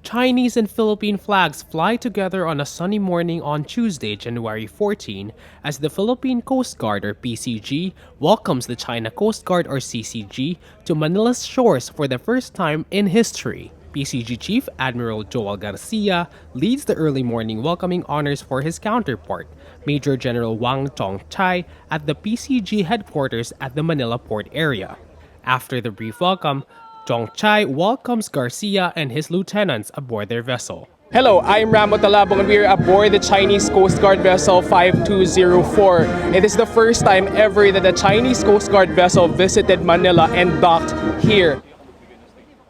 Chinese and Philippine flags fly together on a sunny morning on Tuesday, January 14, as the Philippine Coast Guard or PCG welcomes the China Coast Guard or CCG to Manila's shores for the first time in history. PCG Chief Admiral Joel Garcia leads the early morning welcoming honors for his counterpart, Major General Wang Tongchai, at the PCG headquarters at the Manila port area. After the brief welcome, Tongchai welcomes Garcia and his lieutenants aboard their vessel. Hello, I'm Ramo Talabong and we are aboard the Chinese Coast Guard vessel 5204. It is the first time ever that a Chinese Coast Guard vessel visited Manila and docked here.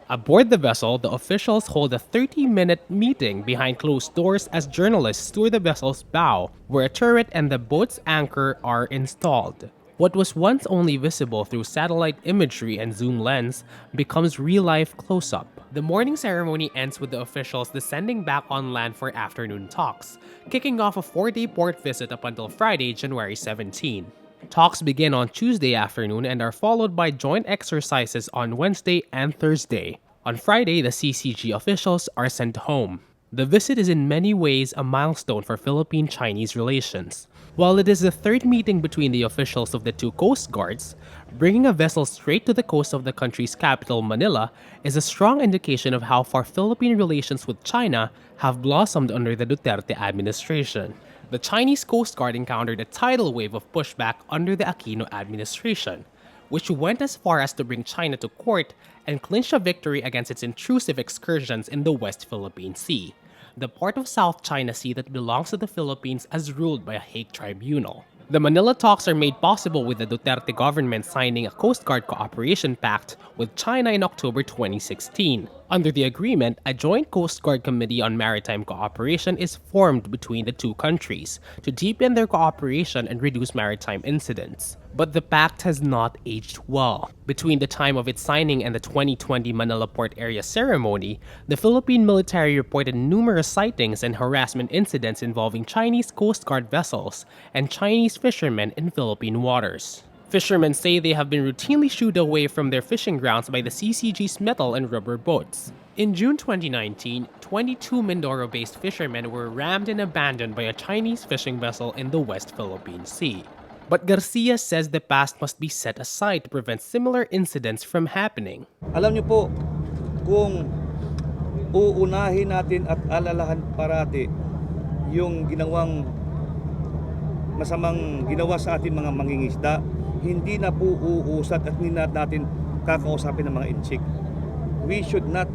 Aboard the vessel, the officials hold a 30-minute meeting behind closed doors as journalists tour the vessel's bow, where a turret and the boat's anchor are installed. What was once only visible through satellite imagery and zoom lens becomes real-life close-up. The morning ceremony ends with the officials descending back on land for afternoon talks, kicking off a 4-day port visit up until Friday, January 17. Talks begin on Tuesday afternoon and are followed by joint exercises on Wednesday and Thursday. On Friday, the CCG officials are sent home. The visit is in many ways a milestone for Philippine-Chinese relations. While it is the third meeting between the officials of the two coast guards, bringing a vessel straight to the coast of the country's capital, Manila, is a strong indication of how far Philippine relations with China have blossomed under the Duterte administration. The Chinese Coast Guard encountered a tidal wave of pushback under the Aquino administration, which went as far as to bring China to court and clinch a victory against its intrusive excursions in the West Philippine Sea, the part of South China Sea that belongs to the Philippines as ruled by a Hague tribunal. The Manila talks are made possible with the Duterte government signing a Coast Guard cooperation pact with China in October 2016. Under the agreement, a joint Coast Guard Committee on Maritime Cooperation is formed between the two countries to deepen their cooperation and reduce maritime incidents. But the pact has not aged well. Between the time of its signing and the 2020 Manila Port Area ceremony, the Philippine military reported numerous sightings and harassment incidents involving Chinese Coast Guard vessels and Chinese fishermen in Philippine waters. Fishermen say they have been routinely shooed away from their fishing grounds by the CCG's metal and rubber boats. In June 2019, 22 Mindoro-based fishermen were rammed and abandoned by a Chinese fishing vessel in the West Philippine Sea. But Garcia says the past must be set aside to prevent similar incidents from happening. Alam niyo po, kung uunahin natin at alalahan parati yung ginawang masamang ginawa sa ating mga mangingisda, hindi na po uusat at hindi natin kakausapin ng mga inchik. We should not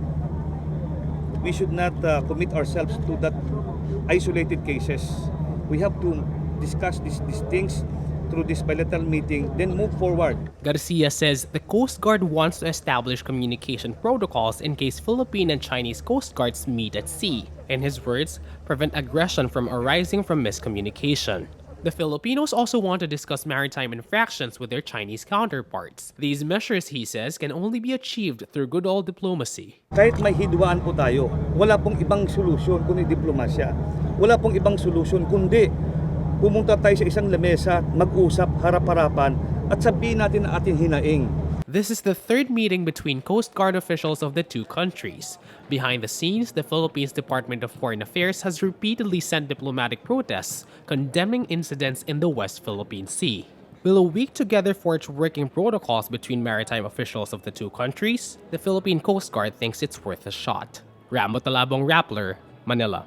commit ourselves to that isolated cases. We have to discuss these things through this bilateral meeting, then move forward. Garcia says the Coast Guard wants to establish communication protocols in case Philippine and Chinese Coast Guards meet at sea. In his words, prevent aggression from arising from miscommunication. The Filipinos also want to discuss maritime infractions with their Chinese counterparts. These measures, he says, can only be achieved through good old diplomacy. Kahit may hidwaan po tayo, wala pong ibang solusyon kundi diplomasya. Wala pong ibang solusyon kundi pumunta tayo sa isang lamesa, mag-usap, harap-harapan, at sabihin natin na ating hinaing. This is the third meeting between Coast Guard officials of the two countries. Behind the scenes, the Philippines Department of Foreign Affairs has repeatedly sent diplomatic protests condemning incidents in the West Philippine Sea. Will a week together forge working protocols between maritime officials of the two countries? The Philippine Coast Guard thinks it's worth a shot. Rambo Talabong, Rappler, Manila.